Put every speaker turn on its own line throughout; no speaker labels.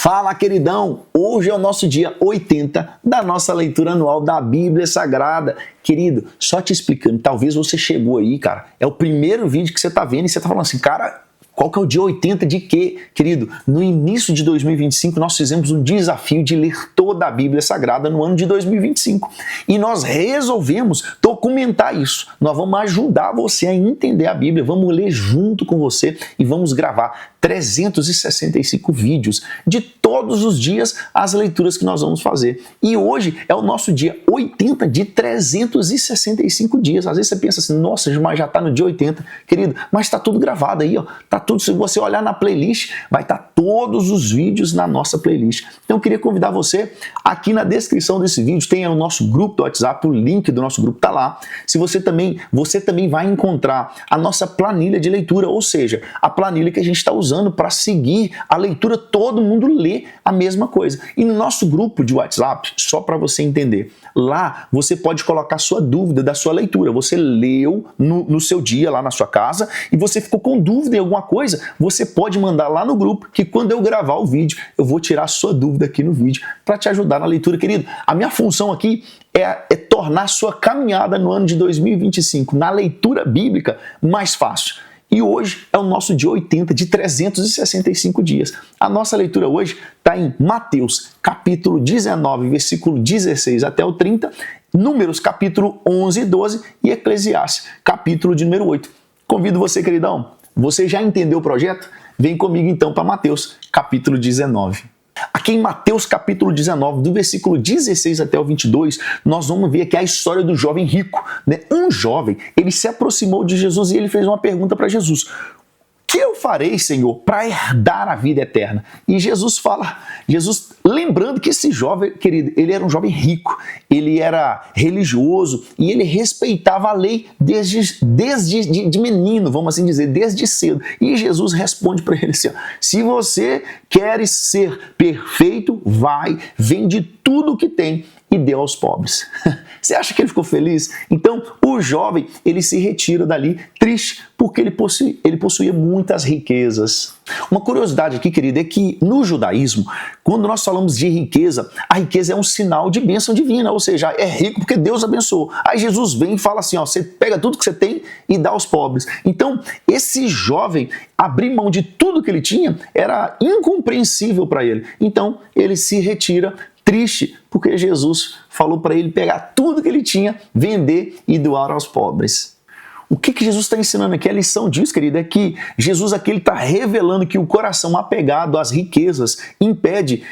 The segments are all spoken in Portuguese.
Fala, queridão! Hoje é o nosso dia 80 da nossa leitura anual da Bíblia Sagrada. Querido, só te explicando, talvez você chegou aí, cara, é o primeiro vídeo que você tá vendo e você tá falando assim, cara, qual que é o dia 80 de quê? Querido, no início de 2025 nós fizemos um desafio de ler toda a Bíblia Sagrada no ano de 2025 e nós resolvemos documentar isso. Nós vamos ajudar você a entender a Bíblia, vamos ler junto com você e vamos gravar 365 vídeos de todos os dias as leituras que nós vamos fazer. E hoje é o nosso dia 80 de 365 dias. Às vezes você pensa assim, nossa, mas já está no dia 80. Querido, mas está tudo gravado aí, ó. Tá tudo, se você olhar na playlist, vai estar todos os vídeos na nossa playlist. Então eu queria convidar você, aqui na descrição desse vídeo tem o nosso grupo do WhatsApp, o link do nosso grupo está lá. Se você também vai encontrar a nossa planilha de leitura, ou seja, a planilha que a gente está usando para seguir a leitura, todo mundo lê a mesma coisa. E no nosso grupo de WhatsApp, só para você entender, lá você pode colocar sua dúvida da sua leitura. Você leu no seu dia lá na sua casa e você ficou com dúvida em alguma coisa, você pode mandar lá no grupo que quando eu gravar o vídeo, eu vou tirar a sua dúvida aqui no vídeo para te ajudar na leitura, querido. A minha função aqui é tornar a sua caminhada no ano de 2025, na leitura bíblica, mais fácil. E hoje é o nosso dia 80 de 365 dias. A nossa leitura hoje está em Mateus, capítulo 19, versículo 16 até o 30, Números, capítulo 11 e 12 e Eclesiastes, capítulo de número 8. Convido você, queridão, você já entendeu o projeto? Vem comigo então para Mateus, capítulo 19. Aqui em Mateus capítulo 19, do versículo 16 até o 22, nós vamos ver aqui a história do jovem rico, né? Um jovem, ele se aproximou de Jesus e ele fez uma pergunta para Jesus. O que eu farei, Senhor, para herdar a vida eterna? E Jesus fala, lembrando que esse jovem, querido, ele era um jovem rico, ele era religioso e ele respeitava a lei desde de menino, vamos assim dizer, desde cedo. E Jesus responde para ele assim, ó, se você quer ser perfeito, vai, vende tudo o que tem e deu aos pobres. Você acha que ele ficou feliz? Então, o jovem, ele se retira dali triste, porque ele possuía muitas riquezas. Uma curiosidade aqui, querido, é que no judaísmo, quando nós falamos de riqueza, a riqueza é um sinal de bênção divina, ou seja, é rico porque Deus abençoou. Aí Jesus vem e fala assim, ó, você pega tudo que você tem e dá aos pobres. Então, esse jovem abrir mão de tudo que ele tinha era incompreensível para ele. Então, ele se retira triste, porque Jesus falou para ele pegar tudo que ele tinha, vender e doar aos pobres. O que Jesus está ensinando aqui? A lição disso, querido, é que Jesus aqui está revelando que o coração apegado às riquezas impede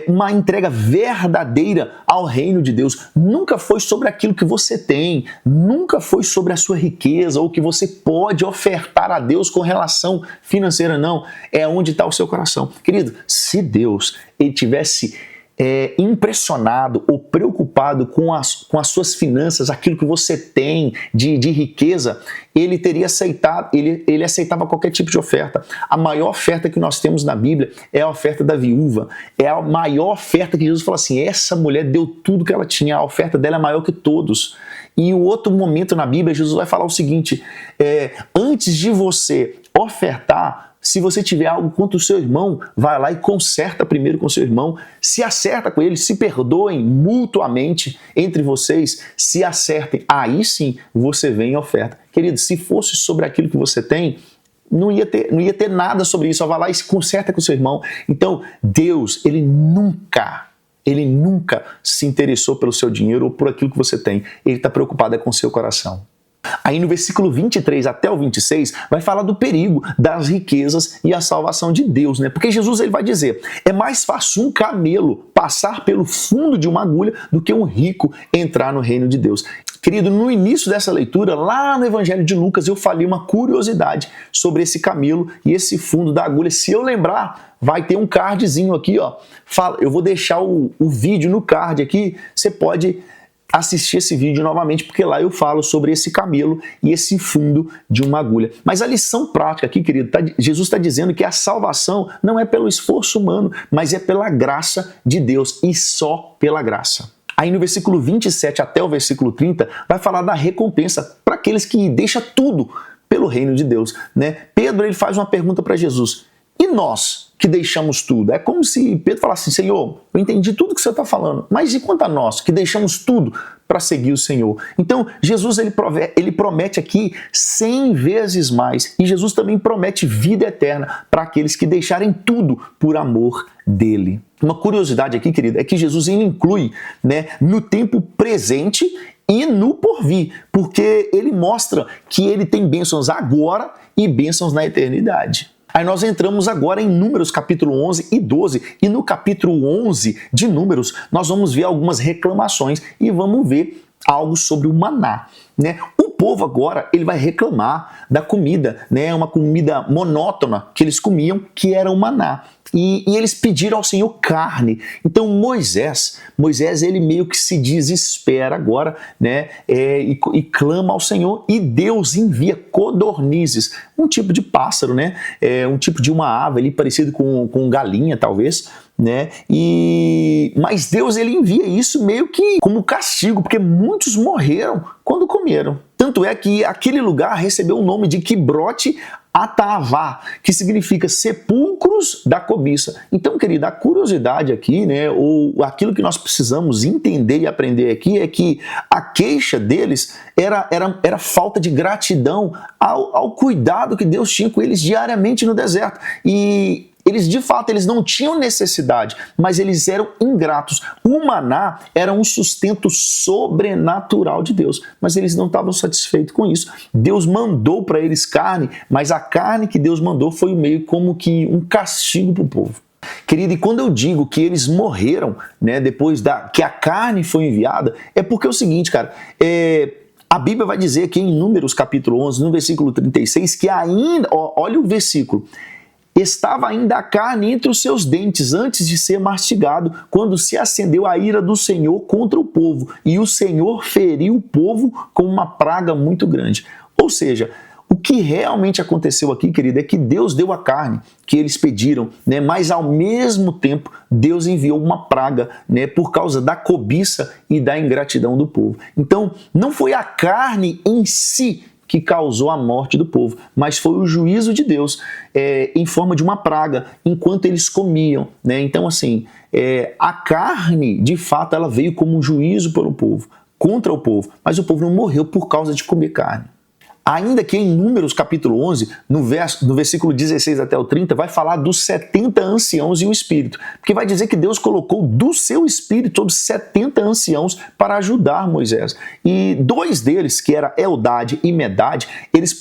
uma entrega verdadeira ao reino de Deus. Nunca foi sobre aquilo que você tem, nunca foi sobre a sua riqueza ou que você pode ofertar a Deus com relação financeira, não. É onde está o seu coração. Querido, se Deus ele tivesse impressionado ou preocupado com as suas finanças, aquilo que você tem de riqueza, ele teria aceitado, ele aceitava qualquer tipo de oferta. A maior oferta que nós temos na Bíblia é a oferta da viúva. É a maior oferta que Jesus fala assim, essa mulher deu tudo que ela tinha, a oferta dela é maior que todos. E o outro momento na Bíblia, Jesus vai falar o seguinte, antes de você ofertar, se você tiver algo contra o seu irmão, vai lá e conserta primeiro com o seu irmão, se acerta com ele, se perdoem mutuamente entre vocês, se acertem, aí sim você vem e oferta. Querido, se fosse sobre aquilo que você tem, não ia ter nada sobre isso, só vai lá e se conserta com o seu irmão. Então, Deus, ele nunca se interessou pelo seu dinheiro ou por aquilo que você tem. Ele está preocupado com o seu coração. Aí no versículo 23 até o 26 vai falar do perigo das riquezas e a salvação de Deus, né? Porque Jesus ele vai dizer, é mais fácil um camelo passar pelo fundo de uma agulha do que um rico entrar no reino de Deus. Querido, no início dessa leitura, lá no Evangelho de Lucas, eu falei uma curiosidade sobre esse camelo e esse fundo da agulha. Se eu lembrar, vai ter um cardzinho aqui, ó. Eu vou deixar o vídeo no card aqui, você pode assistir esse vídeo novamente, porque lá eu falo sobre esse camelo e esse fundo de uma agulha. Mas a lição prática aqui, querido, Jesus está dizendo que a salvação não é pelo esforço humano, mas é pela graça de Deus e só pela graça. Aí no versículo 27 até o versículo 30 vai falar da recompensa para aqueles que deixam tudo pelo reino de Deus, né? Pedro ele faz uma pergunta para Jesus. E nós que deixamos tudo? É como se Pedro falasse assim, Senhor, eu entendi tudo que você está falando, mas e quanto a nós que deixamos tudo para seguir o Senhor? Então, Jesus ele promete aqui 100 vezes mais, e Jesus também promete vida eterna para aqueles que deixarem tudo por amor dele. Uma curiosidade aqui, querido, é que Jesus ele inclui, né, no tempo presente e no porvir, porque ele mostra que ele tem bênçãos agora e bênçãos na eternidade. Aí nós entramos agora em Números capítulo 11 e 12, e no capítulo 11 de Números nós vamos ver algumas reclamações e vamos ver algo sobre o maná, né? O povo agora ele vai reclamar da comida, né? Uma comida monótona que eles comiam, que era o maná. E eles pediram ao Senhor carne. Então Moisés ele meio que se desespera agora, né? E clama ao Senhor, e Deus envia codornizes, um tipo de pássaro, né? Um tipo de uma ave ali parecido com galinha talvez, né? Mas Deus ele envia isso meio que como castigo, porque muitos morreram quando comeram. Tanto é que aquele lugar recebeu o nome de Quibrote Atavá, que significa sepulcros da cobiça. Então, querida, a curiosidade aqui, né, ou aquilo que nós precisamos entender e aprender aqui é que a queixa deles era falta de gratidão ao cuidado que Deus tinha com eles diariamente no deserto. E eles, de fato, eles não tinham necessidade, mas eles eram ingratos. O maná era um sustento sobrenatural de Deus, mas eles não estavam satisfeitos com isso. Deus mandou para eles carne, mas a carne que Deus mandou foi meio como que um castigo para o povo. Querido, e quando eu digo que eles morreram, né, depois que a carne foi enviada, é porque é o seguinte, cara, a Bíblia vai dizer aqui em Números capítulo 11, no versículo 36, que ainda, olha o versículo, estava ainda a carne entre os seus dentes antes de ser mastigado, quando se acendeu a ira do Senhor contra o povo, e o Senhor feriu o povo com uma praga muito grande. Ou seja, o que realmente aconteceu aqui, querido, é que Deus deu a carne que eles pediram, né? Mas ao mesmo tempo Deus enviou uma praga, né? Por causa da cobiça e da ingratidão do povo. Então, não foi a carne em si que causou a morte do povo, mas foi o juízo de Deus em forma de uma praga, enquanto eles comiam, né? Então, assim, a carne, de fato, ela veio como um juízo pelo povo, contra o povo, mas o povo não morreu por causa de comer carne. Ainda que em Números capítulo 11, no versículo 16 até o 30, vai falar dos 70 anciãos e o Espírito, porque vai dizer que Deus colocou do seu Espírito sobre 70 anciãos para ajudar Moisés. E dois deles, que era Eldade e Medade, eles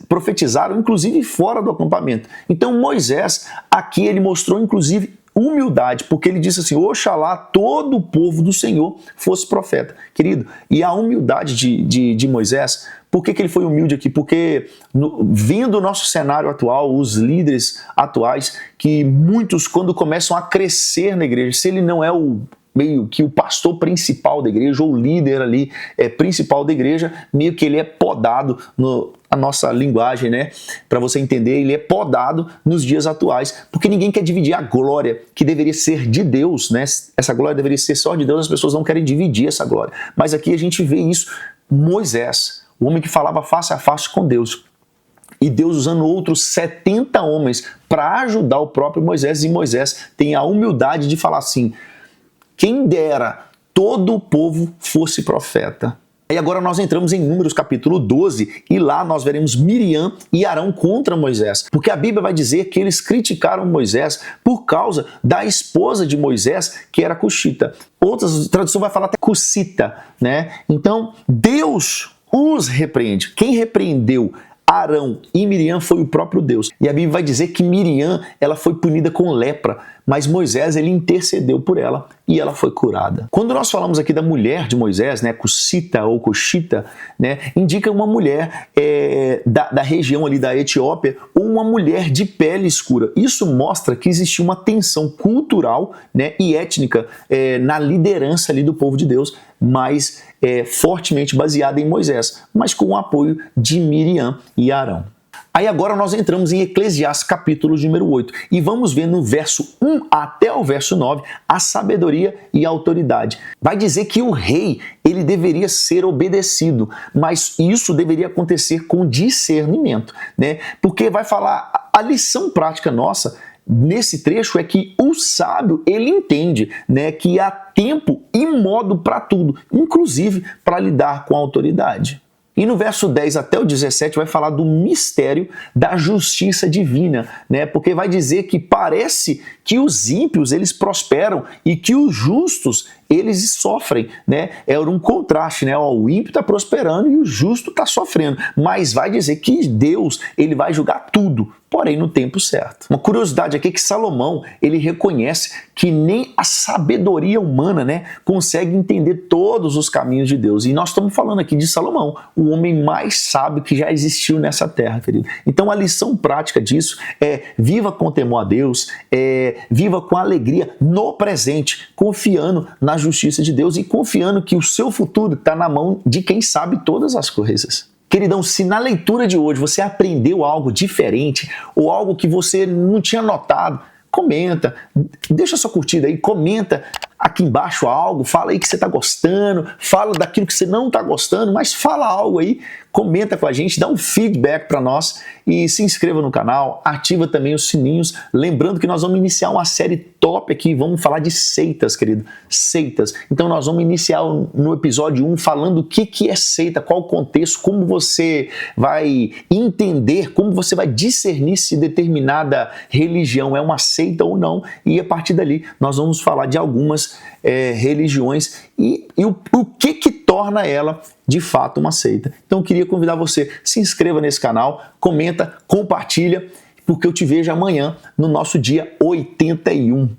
profetizaram inclusive fora do acampamento. Então Moisés, aqui ele mostrou inclusive humildade, porque ele disse assim, oxalá todo o povo do Senhor fosse profeta. Querido, e a humildade de Moisés, por que ele foi humilde aqui? Porque vendo o nosso cenário atual, os líderes atuais, que muitos quando começam a crescer na igreja, se ele não é meio que o pastor principal da igreja, ou o líder ali principal da igreja, meio que ele é podado a nossa linguagem, né? Para você entender, ele é podado nos dias atuais, porque ninguém quer dividir a glória que deveria ser de Deus, né? Essa glória deveria ser só de Deus, as pessoas não querem dividir essa glória. Mas aqui a gente vê isso, Moisés, o homem que falava face a face com Deus, e Deus usando outros 70 homens para ajudar o próprio Moisés, e Moisés tem a humildade de falar assim, quem dera todo o povo fosse profeta. E agora nós entramos em Números capítulo 12 e lá nós veremos Miriam e Arão contra Moisés. Porque a Bíblia vai dizer que eles criticaram Moisés por causa da esposa de Moisés, que era cuxita. Outras traduções vai falar até cucita, né? Então Deus os repreende. Quem repreendeu Arão e Miriam foi o próprio Deus. E a Bíblia vai dizer que Miriam ela foi punida com lepra, mas Moisés ele intercedeu por ela e ela foi curada. Quando nós falamos aqui da mulher de Moisés, né, Cucita ou Cuxita, né, indica uma mulher da região ali da Etiópia ou uma mulher de pele escura. Isso mostra que existia uma tensão cultural, né, e étnica na liderança ali do povo de Deus, mas fortemente baseada em Moisés, mas com o apoio de Miriam e Arão. Aí agora nós entramos em Eclesiastes capítulo número 8 e vamos ver no verso 1 até o verso 9 a sabedoria e a autoridade. Vai dizer que o rei, ele deveria ser obedecido, mas isso deveria acontecer com discernimento, né? Porque vai falar, a lição prática nossa nesse trecho é que o sábio, ele entende, né, que há tempo e modo para tudo, inclusive para lidar com a autoridade. E no verso 10 até o 17 vai falar do mistério da justiça divina, né? Porque vai dizer que parece que os ímpios eles prosperam e que os justos eles sofrem, né? É um contraste, né? O ímpio está prosperando e o justo está sofrendo, mas vai dizer que Deus ele vai julgar tudo, porém no tempo certo. Uma curiosidade aqui é que Salomão ele reconhece que nem a sabedoria humana, né, consegue entender todos os caminhos de Deus. E nós estamos falando aqui de Salomão, o homem mais sábio que já existiu nessa terra, querido. Então a lição prática disso é viva com temor a Deus, viva com alegria no presente, confiando na justiça de Deus e confiando que o seu futuro está na mão de quem sabe todas as coisas. Queridão, se na leitura de hoje você aprendeu algo diferente ou algo que você não tinha notado, comenta, deixa sua curtida aí, comenta aqui embaixo algo, fala aí que você está gostando, fala daquilo que você não está gostando, mas fala algo aí, comenta com a gente, dá um feedback para nós e se inscreva no canal, ativa também os sininhos, lembrando que nós vamos iniciar uma série top aqui, vamos falar de seitas, querido, seitas. Então nós vamos iniciar no episódio 1 falando o que é seita, qual o contexto, como você vai entender, como você vai discernir se determinada religião é uma seita ou não, e a partir dali nós vamos falar de algumas religiões e o que torna ela de fato uma seita. Então eu queria convidar você, se inscreva nesse canal, comenta, compartilha, porque eu te vejo amanhã no nosso dia 81.